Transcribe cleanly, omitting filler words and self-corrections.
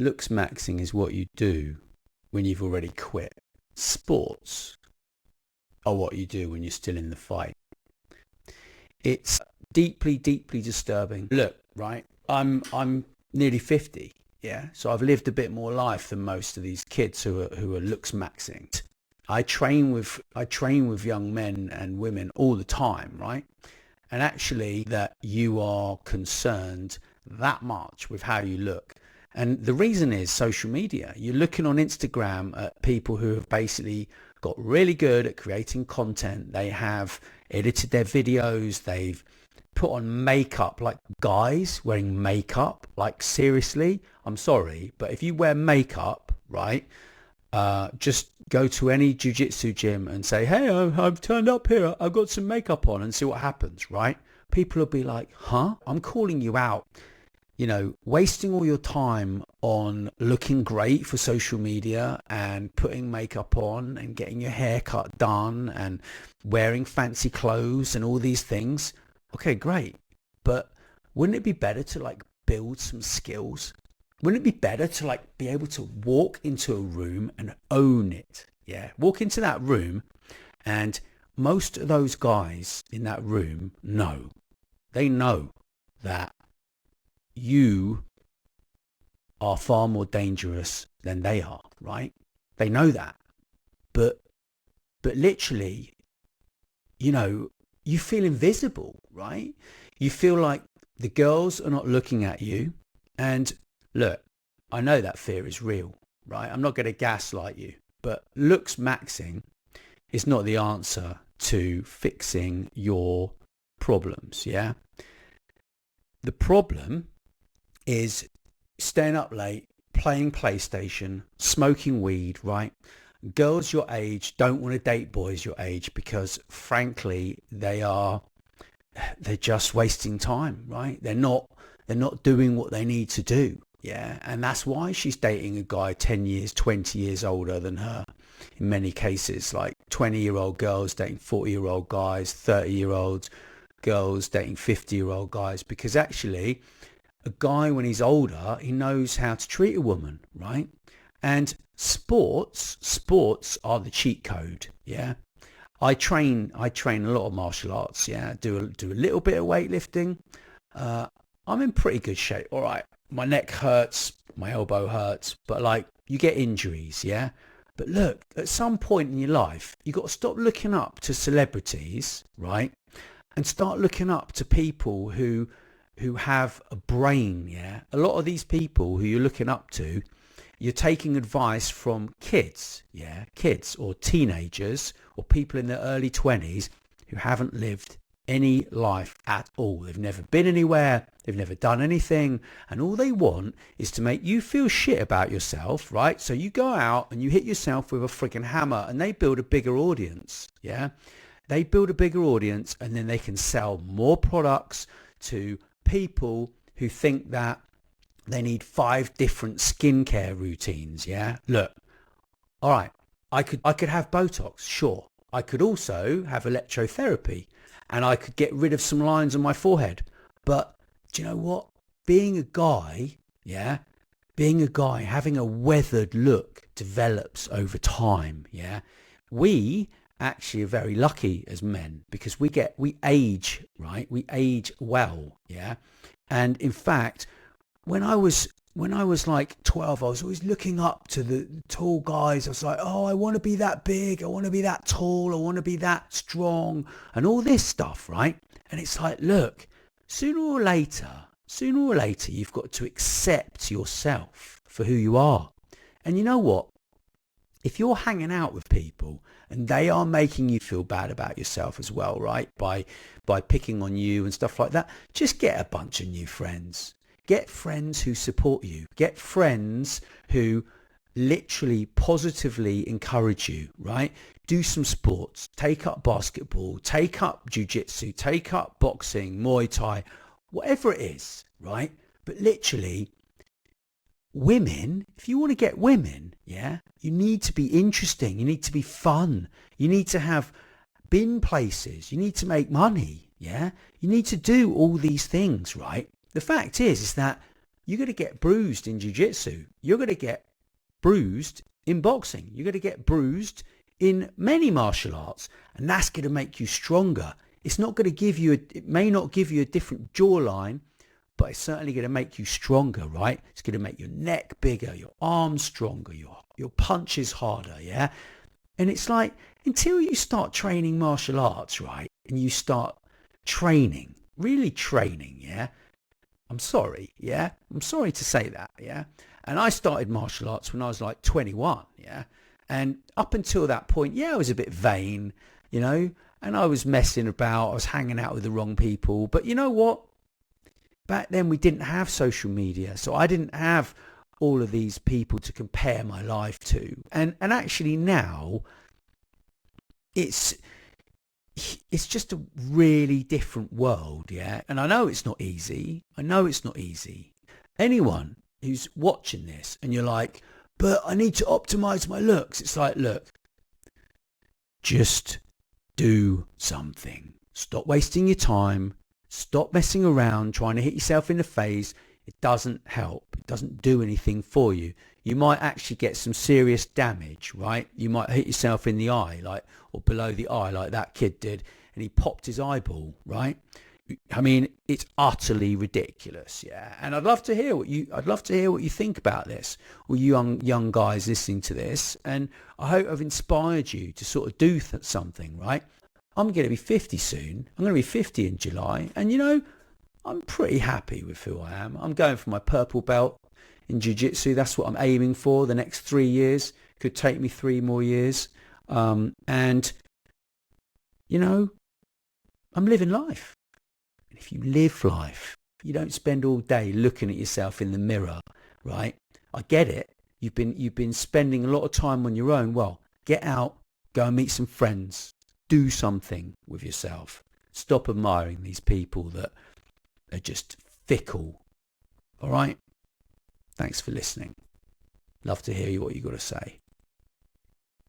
Looksmaxing is what you do when you've already quit. Sports are what you do when you're still in the fight. It's deeply, deeply disturbing. Look, right, I'm nearly 50, yeah, so I've lived a bit more life than most of these kids who are looksmaxing. I train with young men and women all the time, right? And actually that you are concerned that much with how you look. And the reason is social media. You're looking on Instagram at people who have basically got really good at creating content. They have edited their videos. They've put on makeup, like guys wearing makeup. Like seriously, I'm sorry, but if you wear makeup, right, just go to any jiu-jitsu gym and say, hey, I've turned up here. I've got some makeup on, and see what happens, right? People will be like, huh? I'm calling you out. Wasting all your time on looking great for social media and putting makeup on and getting your haircut done and wearing fancy clothes and all these things. Okay, great. But wouldn't it be better to build some skills? Wouldn't it be better to be able to walk into a room and own it? Yeah. Walk into that room, and most of those guys in that room they know that you are far more dangerous than they are, right? They know that. But literally, you feel invisible, right? You feel like the girls are not looking at you. And look, I know that fear is real, right? I'm not going to gaslight you, but looksmaxing is not the answer to fixing your problems, yeah? The problem is staying up late, playing PlayStation, smoking weed, right? Girls your age don't want to date boys your age because frankly, they're just wasting time, right? They're not doing what they need to do. Yeah. And that's why she's dating a guy 10 years, 20 years older than her. In many cases, like 20-year-old girls dating 40-year-old guys, 30-year-old girls dating 50-year-old guys, because actually a guy, when he's older, he knows how to treat a woman, right? And sports are the cheat code. Yeah. I train a lot of martial arts. Yeah. Do a little bit of weightlifting. I'm in pretty good shape. All right. My neck hurts, my elbow hurts, but you get injuries. Yeah. But look, at some point in your life, you got to stop looking up to celebrities, right? And start looking up to people who have a brain, yeah? A lot of these people who you're looking up to, you're taking advice from kids, yeah? Kids or teenagers or people in their early 20s who haven't lived any life at all. They've never been anywhere. They've never done anything. And all they want is to make you feel shit about yourself, right? So you go out and you hit yourself with a freaking hammer, and they build a bigger audience, yeah? They build a bigger audience, and then they can sell more products to people who think that they need 5 different skincare routines. Yeah. Look, all right. I could have Botox. Sure. I could also have electrotherapy, and I could get rid of some lines on my forehead. But do you know what? Being a guy, having a weathered look develops over time. Yeah. We actually are very lucky as men because we age, right? We age well, yeah. And in fact, when I was like 12, I was always looking up to the tall guys. I was like, oh, I want to be that big, I want to be that tall, I want to be that strong, and all this stuff, right? And it's like, look, sooner or later, you've got to accept yourself for who you are. And you know what? If you're hanging out with people and they are making you feel bad about yourself as well, right? By picking on you and stuff like that, just get a bunch of new friends. Get friends who support you. Get friends who literally positively encourage you, right? Do some sports. Take up basketball. Take up jiu-jitsu. Take up boxing, Muay Thai, whatever it is, right? But literally, women, if you want to get women, yeah, you need to be interesting. You need to be fun. You need to have been places. You need to make money, yeah? You need to do all these things, right? The fact is that you're going to get bruised in jiu-jitsu. You're going to get bruised in boxing. You're going to get bruised in many martial arts, and that's going to make you stronger. It's not going to give you, it may not give you a different jawline, but it's certainly going to make you stronger, right? It's going to make your neck bigger, your arms stronger, your punches harder, yeah? And it's like, until you start training martial arts, right, and you start training, really training, yeah? I'm sorry, yeah? I'm sorry to say that, yeah? And I started martial arts when I was like 21, yeah? And up until that point, yeah, I was a bit vain, you know, and I was messing about, I was hanging out with the wrong people. But you know what? Back then we didn't have social media, so I didn't have all of these people to compare my life to. And actually now, it's just a really different world, yeah? And I know it's not easy. I know it's not easy. Anyone who's watching this and you're like, but I need to optimize my looks. It's like, look, just do something. Stop wasting your time. Stop messing around trying to hit yourself in the face. It doesn't help. It doesn't do anything for you. You might actually get some serious damage, right? You might hit yourself in the eye, like, or below the eye, like that kid did, and he popped his eyeball, right? I mean, it's utterly ridiculous, yeah. And I'd love to hear what you think about this, or you young guys listening to this. And I hope I've inspired you to sort of do something, right? I'm going to be 50 soon. I'm going to be 50 in July, and you know, I'm pretty happy with who I am. I'm going for my purple belt in jiu-jitsu. That's what I'm aiming for. The next 3 years could take me 3 more years, and you know, I'm living life. If you live life, you don't spend all day looking at yourself in the mirror, right? I get it. You've been spending a lot of time on your own. Well, get out, go and meet some friends, do something with yourself. Stop admiring these people that are just fickle. All right? Thanks for listening. Love to hear what you got to say.